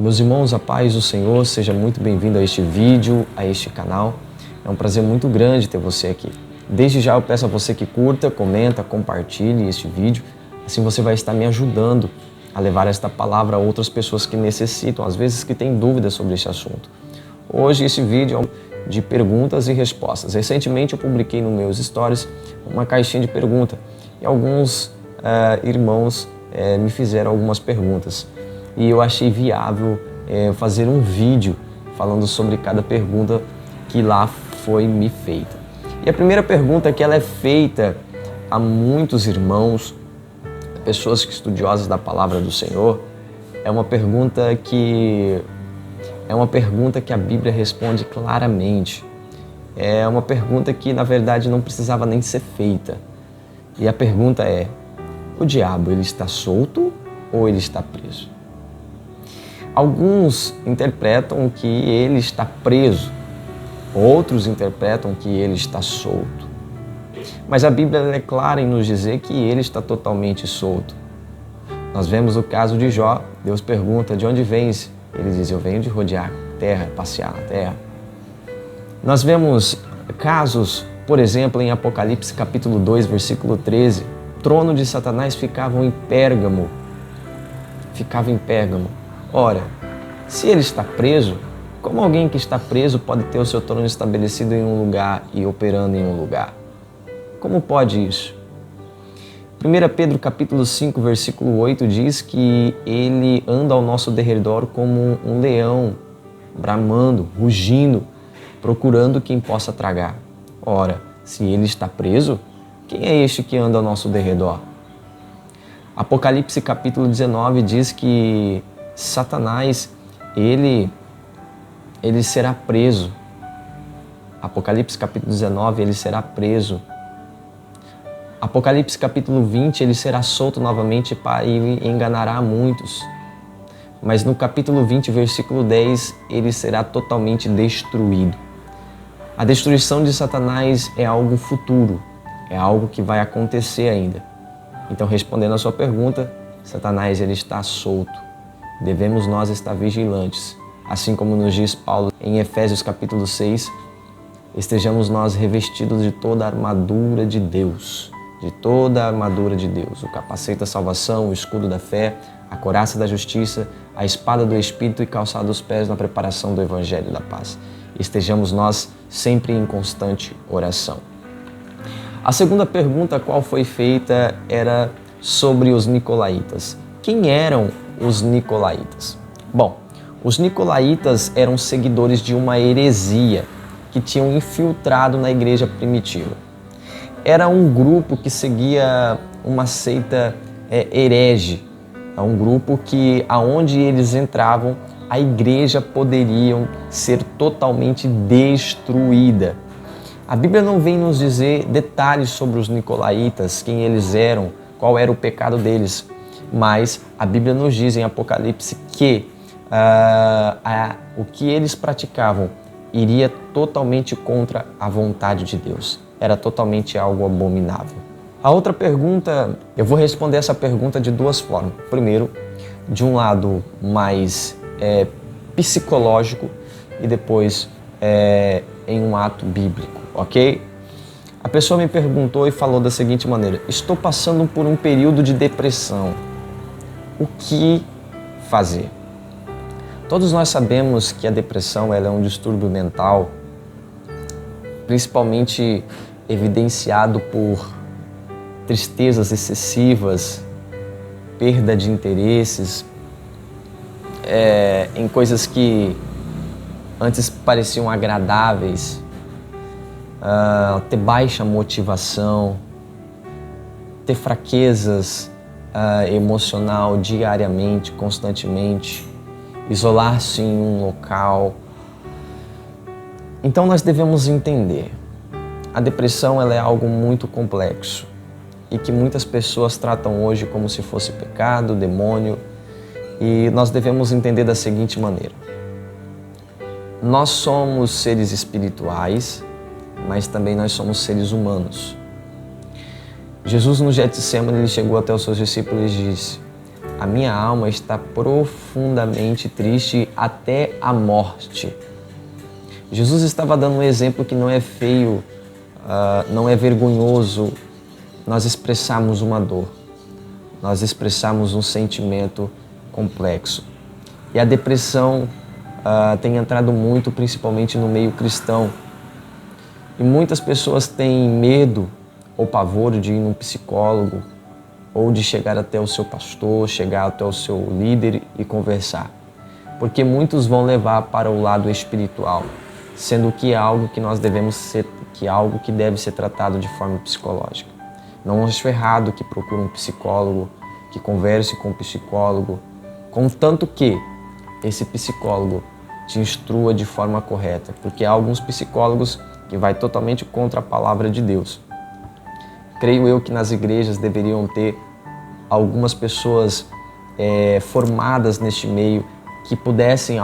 Meus irmãos, a paz do Senhor, seja muito bem-vindo a este vídeo, a este canal. É um prazer muito grande ter você aqui. Desde já eu peço a você que curta, comenta, compartilhe este vídeo. Assim você vai estar me ajudando a levar esta palavra a outras pessoas que necessitam, às vezes que têm dúvidas sobre este assunto. Hoje esse vídeo é de perguntas e respostas. Recentemente eu publiquei nos meus stories uma caixinha de perguntas e alguns irmãos me fizeram algumas perguntas. E eu achei viável fazer um vídeo falando sobre cada pergunta que lá foi me feita. E a primeira pergunta que ela é feita a muitos irmãos, pessoas estudiosas da palavra do Senhor, é uma pergunta que a Bíblia responde claramente. É uma pergunta que na verdade não precisava nem ser feita. E a pergunta é: o diabo, ele está solto ou ele está preso? Alguns interpretam que ele está preso, outros interpretam que ele está solto. Mas a Bíblia é clara em nos dizer que ele está totalmente solto. Nós vemos o caso de Jó. Deus pergunta: de onde vens? Ele diz: eu venho de rodear a terra, passear na terra. Nós vemos casos, por exemplo, em Apocalipse capítulo 2, versículo 13. O trono de Satanás ficava em Pérgamo. Ora, se ele está preso, como alguém que está preso pode ter o seu trono estabelecido em um lugar e operando em um lugar? Como pode isso? 1 Pedro capítulo 5, versículo 8 diz que ele anda ao nosso derredor como um leão, bramando, rugindo, procurando quem possa tragar. Ora, se ele está preso, quem é este que anda ao nosso derredor? Apocalipse capítulo 19 diz que Satanás, ele será preso. Apocalipse capítulo 19, ele será preso. Apocalipse capítulo 20, ele será solto novamente e enganará muitos. Mas no capítulo 20, versículo 10, ele será totalmente destruído. A destruição de Satanás é algo futuro, é algo que vai acontecer ainda. Então, respondendo a sua pergunta, Satanás ele está solto. Devemos nós estar vigilantes, assim como nos diz Paulo em Efésios capítulo 6, estejamos nós revestidos de toda a armadura de Deus, o capacete da salvação, o escudo da fé, a couraça da justiça, a espada do Espírito e calçado os pés na preparação do Evangelho da paz. Estejamos nós sempre em constante oração. A segunda pergunta qual foi feita era sobre os nicolaítas. Quem eram os nicolaítas? Bom, os nicolaítas eram seguidores de uma heresia que tinham infiltrado na igreja primitiva. Era um grupo que seguia uma seita herege, um grupo que aonde eles entravam, a igreja poderia ser totalmente destruída. A Bíblia não vem nos dizer detalhes sobre os nicolaítas, quem eles eram, qual era o pecado deles, mas a Bíblia nos diz em Apocalipse que o que eles praticavam iria totalmente contra a vontade de Deus. Era totalmente algo abominável. A outra pergunta, eu vou responder essa pergunta de duas formas. Primeiro, de um lado mais psicológico e depois em um ato bíblico, ok? A pessoa me perguntou e falou da seguinte maneira: estou passando por um período de depressão. O que fazer? Todos nós sabemos que a depressão ela é um distúrbio mental, principalmente evidenciado por tristezas excessivas, perda de interesses, em coisas que antes pareciam agradáveis, ter baixa motivação, ter fraquezas emocional diariamente, constantemente, isolar-se em um local. Então nós devemos entender, a depressão ela é algo muito complexo e que muitas pessoas tratam hoje como se fosse pecado, demônio, e nós devemos entender da seguinte maneira: nós somos seres espirituais, mas também nós somos seres humanos. Jesus no Getsemane, ele chegou até os seus discípulos e disse: a minha alma está profundamente triste até a morte. Jesus estava dando um exemplo que não é feio, não é vergonhoso nós expressarmos uma dor, nós expressarmos um sentimento complexo. E a depressão tem entrado muito, principalmente no meio cristão. E muitas pessoas têm medo ou pavor de ir num psicólogo ou de chegar até o seu pastor, chegar até o seu líder e conversar. Porque muitos vão levar para o lado espiritual, sendo que é algo que nós devemos ser, que é algo que deve ser tratado de forma psicológica. Não acho errado que procure um psicólogo, que converse com um psicólogo, contanto que esse psicólogo te instrua de forma correta, porque há alguns psicólogos que vai totalmente contra a palavra de Deus. Creio eu que nas igrejas deveriam ter algumas pessoas formadas neste meio que pudessem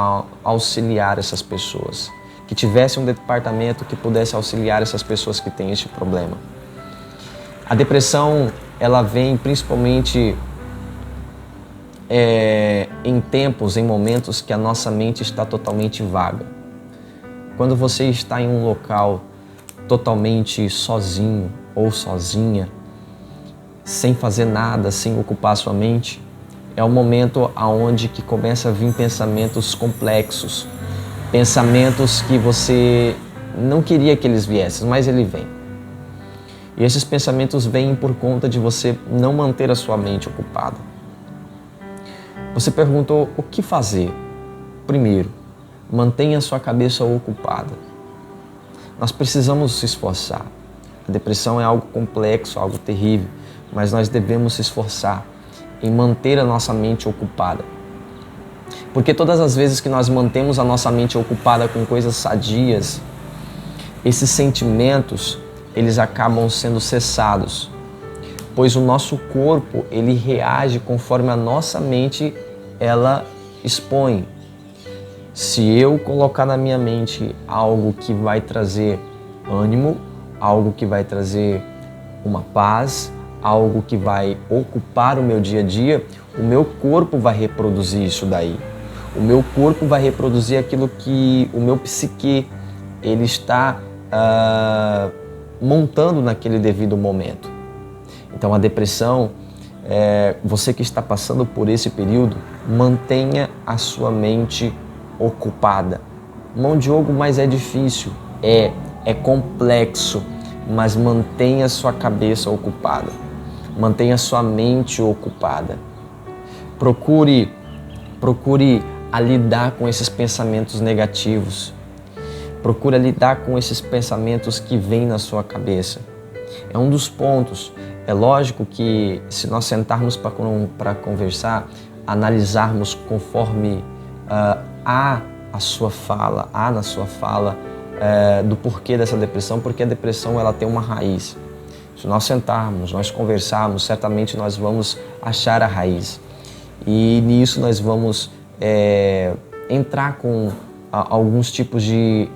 auxiliar essas pessoas, que tivesse um departamento que pudesse auxiliar essas pessoas que têm este problema. A depressão, ela vem principalmente em tempos, em momentos que a nossa mente está totalmente vaga. Quando você está em um local totalmente sozinho ou sozinha, sem fazer nada, sem ocupar sua mente, é o momento onde que começa a vir pensamentos complexos, pensamentos que você não queria que eles viessem, mas ele vem. E esses pensamentos vêm por conta de você não manter a sua mente ocupada. Você perguntou o que fazer? Primeiro, mantenha a sua cabeça ocupada. Nós precisamos se esforçar. A depressão é algo complexo, algo terrível, mas nós devemos se esforçar em manter a nossa mente ocupada. Porque todas as vezes que nós mantemos a nossa mente ocupada com coisas sadias, esses sentimentos, eles acabam sendo cessados, pois o nosso corpo, ele reage conforme a nossa mente, ela expõe. Se eu colocar na minha mente algo que vai trazer ânimo, algo que vai trazer uma paz, algo que vai ocupar o meu dia a dia, o meu corpo vai reproduzir isso daí. O meu corpo vai reproduzir aquilo que o meu psique ele está montando naquele devido momento. Então a depressão, você que está passando por esse período, mantenha a sua mente ocupada. Mão de ouro, mas é difícil, é complexo, mas mantenha a sua cabeça ocupada, mantenha a sua mente ocupada. Procure a lidar com esses pensamentos negativos. Procure lidar com esses pensamentos que vêm na sua cabeça. É um dos pontos. É lógico que se nós sentarmos para conversar, analisarmos conforme há na sua fala do porquê dessa depressão, porque a depressão ela tem uma raiz. Se nós sentarmos, nós conversarmos, certamente nós vamos achar a raiz. E nisso nós vamos entrar com alguns tipos de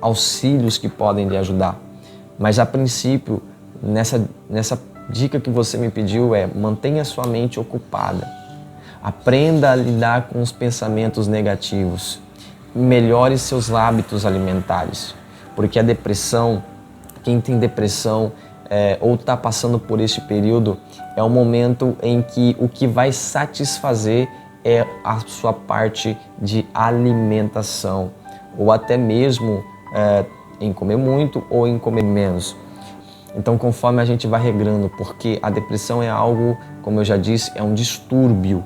auxílios que podem lhe ajudar. Mas a princípio, nessa dica que você me pediu mantenha a sua mente ocupada. Aprenda a lidar com os pensamentos negativos. Melhore seus hábitos alimentares. Porque a depressão, quem tem depressão ou está passando por este período, é um momento em que o que vai satisfazer é a sua parte de alimentação. Ou até mesmo em comer muito ou em comer menos. Então, conforme a gente vai regrando, porque a depressão é algo, como eu já disse, é um distúrbio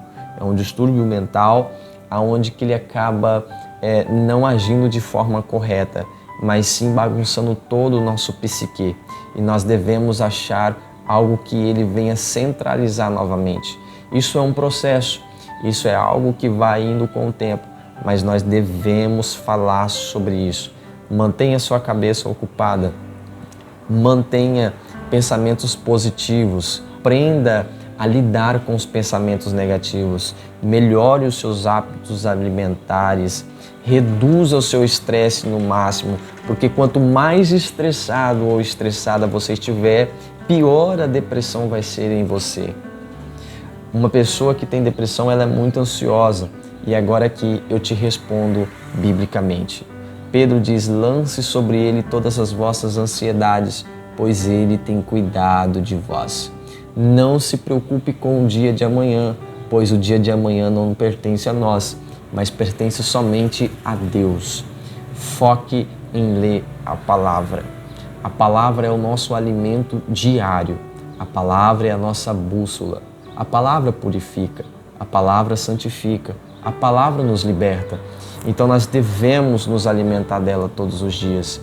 mental, aonde que ele acaba não agindo de forma correta, mas sim bagunçando todo o nosso psique. E nós devemos achar algo que ele venha centralizar novamente. Isso é um processo, isso é algo que vai indo com o tempo, mas nós devemos falar sobre isso. Mantenha sua cabeça ocupada, mantenha pensamentos positivos, aprenda a lidar com os pensamentos negativos, melhore os seus hábitos alimentares, reduza o seu estresse no máximo, porque quanto mais estressado ou estressada você estiver, pior a depressão vai ser em você. Uma pessoa que tem depressão, ela é muito ansiosa. E agora aqui eu te respondo biblicamente. Pedro diz: lance sobre ele todas as vossas ansiedades, pois ele tem cuidado de vós. Não se preocupe com o dia de amanhã, pois o dia de amanhã não pertence a nós, mas pertence somente a Deus. Foque em ler a palavra. A palavra é o nosso alimento diário. A palavra é a nossa bússola. A palavra purifica. A palavra santifica. A palavra nos liberta. Então nós devemos nos alimentar dela todos os dias.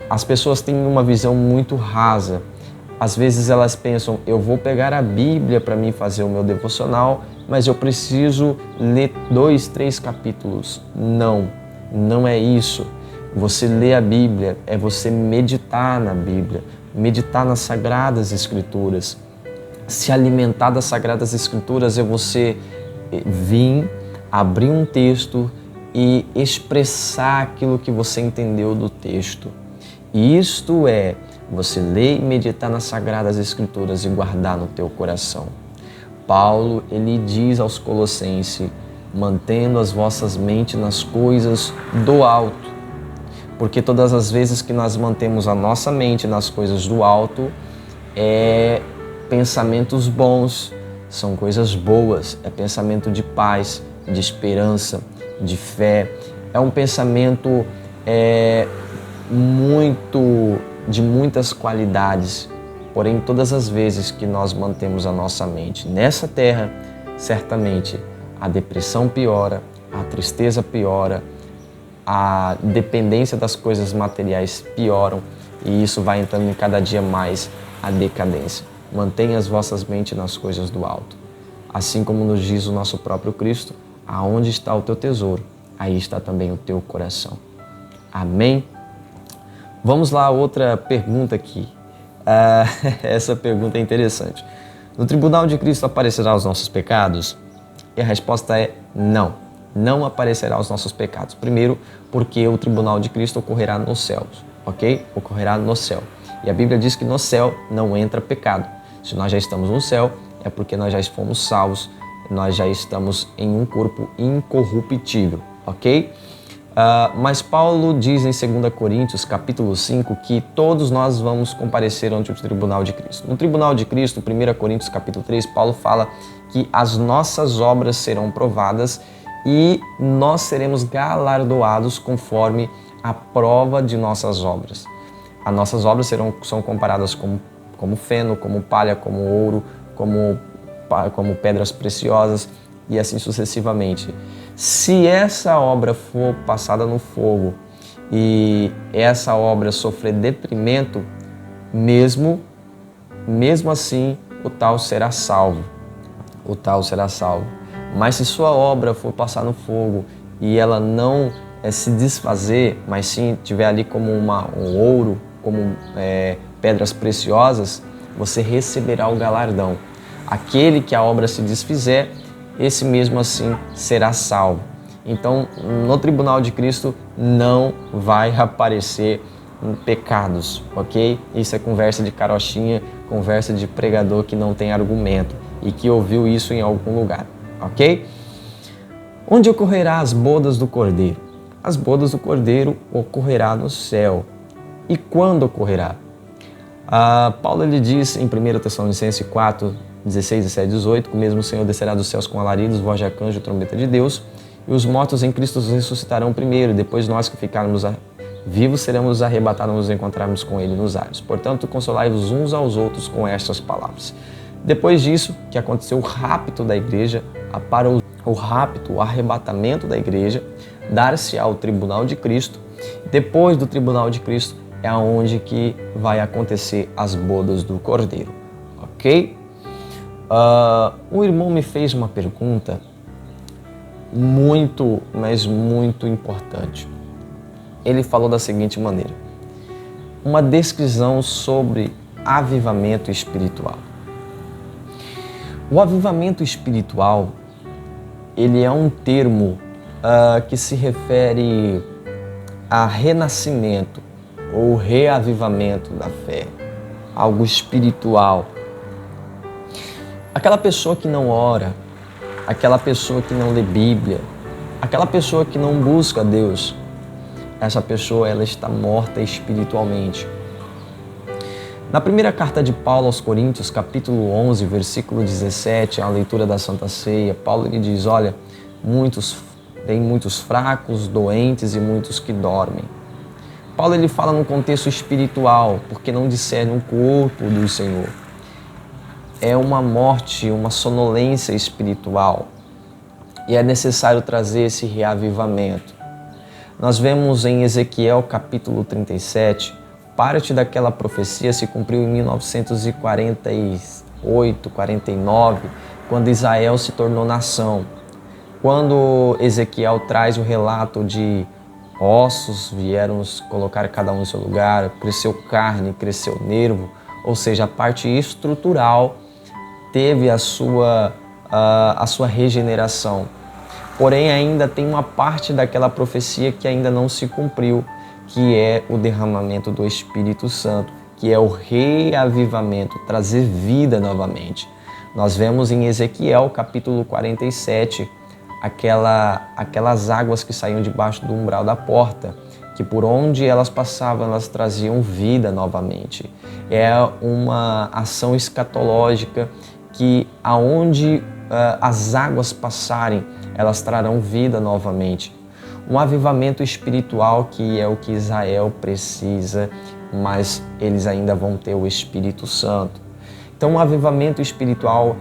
As pessoas têm uma visão muito rasa. Às vezes elas pensam: eu vou pegar a Bíblia para mim fazer o meu devocional, mas eu preciso ler 2, 3 capítulos. Não, não é isso. Você ler a Bíblia é você meditar na Bíblia, meditar nas Sagradas Escrituras. Se alimentar das Sagradas Escrituras é você vir, abrir um texto e expressar aquilo que você entendeu do texto. E isto é você ler e meditar nas Sagradas Escrituras e guardar no teu coração. Paulo, ele diz aos Colossenses: mantendo as vossas mentes nas coisas do alto. Porque todas as vezes que nós mantemos a nossa mente nas coisas do alto, é pensamentos bons, são coisas boas, é pensamento de paz, de esperança, de fé. É um pensamento de muitas qualidades. Porém, todas as vezes que nós mantemos a nossa mente nessa terra, certamente a depressão piora, a tristeza piora, a dependência das coisas materiais pioram e isso vai entrando em cada dia mais a decadência. Mantenha as vossas mentes nas coisas do alto. Assim como nos diz o nosso próprio Cristo: aonde está o teu tesouro, aí está também o teu coração. Amém? Vamos lá, outra pergunta aqui. Essa pergunta é interessante. No tribunal de Cristo aparecerá os nossos pecados? E a resposta é não. Não aparecerá os nossos pecados. Primeiro, porque o tribunal de Cristo ocorrerá nos céus, ok? Ocorrerá no céu. E a Bíblia diz que no céu não entra pecado. Se nós já estamos no céu, é porque nós já fomos salvos, nós já estamos em um corpo incorruptível, ok? Mas Paulo diz em 2 Coríntios, capítulo 5, que todos nós vamos comparecer ante o tribunal de Cristo. No tribunal de Cristo, 1 Coríntios, capítulo 3, Paulo fala que as nossas obras serão provadas e nós seremos galardoados conforme a prova de nossas obras. As nossas obras são comparadas como feno, como palha, como ouro, como pedras preciosas e assim sucessivamente. Se essa obra for passada no fogo e essa obra sofrer detrimento, mesmo assim o tal será salvo. O tal será salvo. Mas se sua obra for passar no fogo e ela não se desfazer, mas sim tiver ali como um ouro, como pedras preciosas, você receberá o galardão. Aquele que a obra se desfizer, esse mesmo assim será salvo. Então, no tribunal de Cristo não vai aparecer pecados, ok? Isso é conversa de carochinha, conversa de pregador que não tem argumento e que ouviu isso em algum lugar, ok? Onde ocorrerá as bodas do Cordeiro? As bodas do Cordeiro ocorrerá no céu. E quando ocorrerá? Paulo ele diz em 1 Tessalonicenses 4, 16, 17, 18, que o mesmo Senhor descerá dos céus com alaridos, voz de arcanjo e trombeta de Deus, e os mortos em Cristo ressuscitarão primeiro, e depois nós que ficarmos vivos seremos arrebatados e nos encontrarmos com Ele nos ares. Portanto, consolai-vos uns aos outros com estas palavras. Depois disso, que aconteceu o rapto da igreja, para o rapto, o arrebatamento da igreja, dar-se ao tribunal de Cristo. Depois do tribunal de Cristo é onde que vai acontecer as bodas do Cordeiro, ok? Um irmão me fez uma pergunta muito, mas muito importante. Ele falou da seguinte maneira: uma descrição sobre avivamento espiritual. O avivamento espiritual, ele é um termo que se refere a renascimento ou reavivamento da fé, algo espiritual. Aquela pessoa que não ora, aquela pessoa que não lê Bíblia, aquela pessoa que não busca Deus, essa pessoa ela está morta espiritualmente. Na primeira carta de Paulo aos Coríntios, capítulo 11, versículo 17, a leitura da Santa Ceia, Paulo ele diz, olha, tem muitos fracos, doentes e muitos que dormem. Paulo ele fala no contexto espiritual, porque não discerne o corpo do Senhor. É uma morte, uma sonolência espiritual. E é necessário trazer esse reavivamento. Nós vemos em Ezequiel capítulo 37, parte daquela profecia se cumpriu em 1948, 49, quando Israel se tornou nação. Quando Ezequiel traz o relato de ossos vieram colocar cada um em seu lugar, cresceu carne, cresceu nervo, ou seja, a parte estrutural teve a sua regeneração. Porém, ainda tem uma parte daquela profecia que ainda não se cumpriu, que é o derramamento do Espírito Santo, que é o reavivamento, trazer vida novamente. Nós vemos em Ezequiel, capítulo 47, aquelas águas que saíam debaixo do umbral da porta, que por onde elas passavam, elas traziam vida novamente. É uma ação escatológica que aonde as águas passarem, elas trarão vida novamente. Um avivamento espiritual que é o que Israel precisa, mas eles ainda vão ter o Espírito Santo. Então, um avivamento espiritual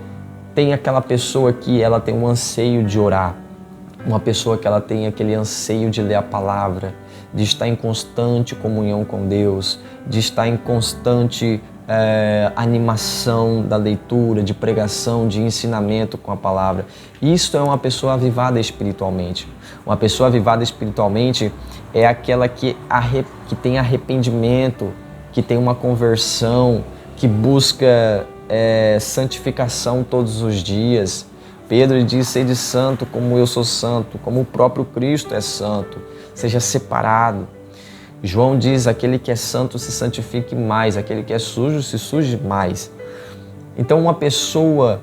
tem aquela pessoa que ela tem um anseio de orar, uma pessoa que ela tem aquele anseio de ler a palavra, de estar em constante comunhão com Deus, de estar em constante animação da leitura, de pregação, de ensinamento com a palavra. Isto é uma pessoa avivada espiritualmente. Uma pessoa avivada espiritualmente é aquela que tem arrependimento, que tem uma conversão, que busca santificação todos os dias. Pedro diz, sede santo como eu sou santo, como o próprio Cristo é santo. Seja separado. João diz, aquele que é santo se santifique mais, aquele que é sujo se suje mais. Então, uma pessoa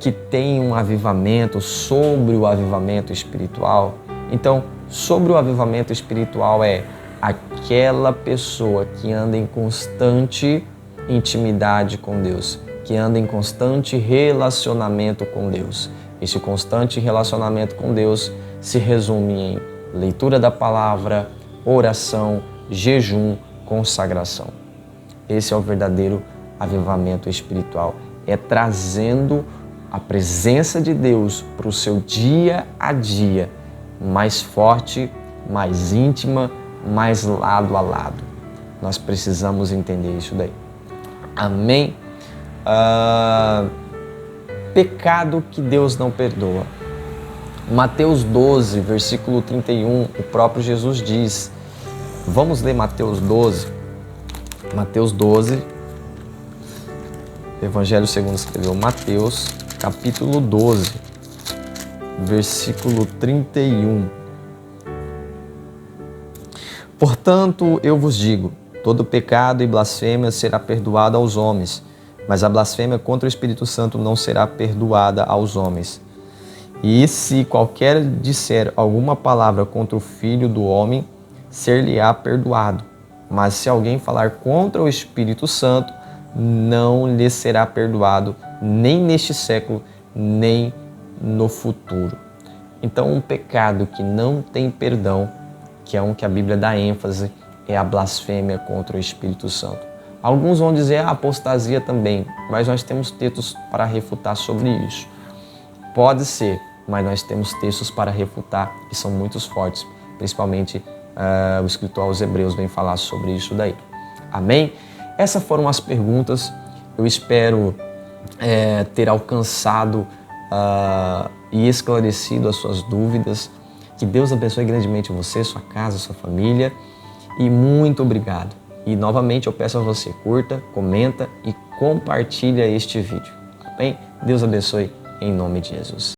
que tem um avivamento, sobre o avivamento espiritual, então, sobre o avivamento espiritual é aquela pessoa que anda em constante intimidade com Deus, que anda em constante relacionamento com Deus. Esse constante relacionamento com Deus se resume em leitura da palavra, oração, jejum, consagração. Esse é o verdadeiro avivamento espiritual. É trazendo a presença de Deus para o seu dia a dia, mais forte, mais íntima, mais lado a lado. Nós precisamos entender isso daí. Amém? Pecado que Deus não perdoa. Mateus 12, versículo 31, o próprio Jesus diz. Vamos ler Mateus 12. Mateus 12, Evangelho segundo escreveu Mateus, capítulo 12, versículo 31. Portanto, eu vos digo, todo pecado e blasfêmia será perdoado aos homens, mas a blasfêmia contra o Espírito Santo não será perdoada aos homens. E se qualquer disser alguma palavra contra o Filho do Homem, ser-lhe-á perdoado. Mas se alguém falar contra o Espírito Santo, não lhe será perdoado, nem neste século, nem no futuro. Então, um pecado que não tem perdão, que é um que a Bíblia dá ênfase, é a blasfêmia contra o Espírito Santo. Alguns vão dizer a apostasia também, mas nós temos textos para refutar sobre isso. Pode ser, mas nós temos textos para refutar e são muito fortes, principalmente o escritor aos Hebreus vem falar sobre isso daí. Amém? Essas foram as perguntas. Eu espero ter alcançado e esclarecido as suas dúvidas. Que Deus abençoe grandemente você, sua casa, sua família. E muito obrigado. E novamente eu peço a você, curta, comenta e compartilha este vídeo. Amém? Deus abençoe em nome de Jesus.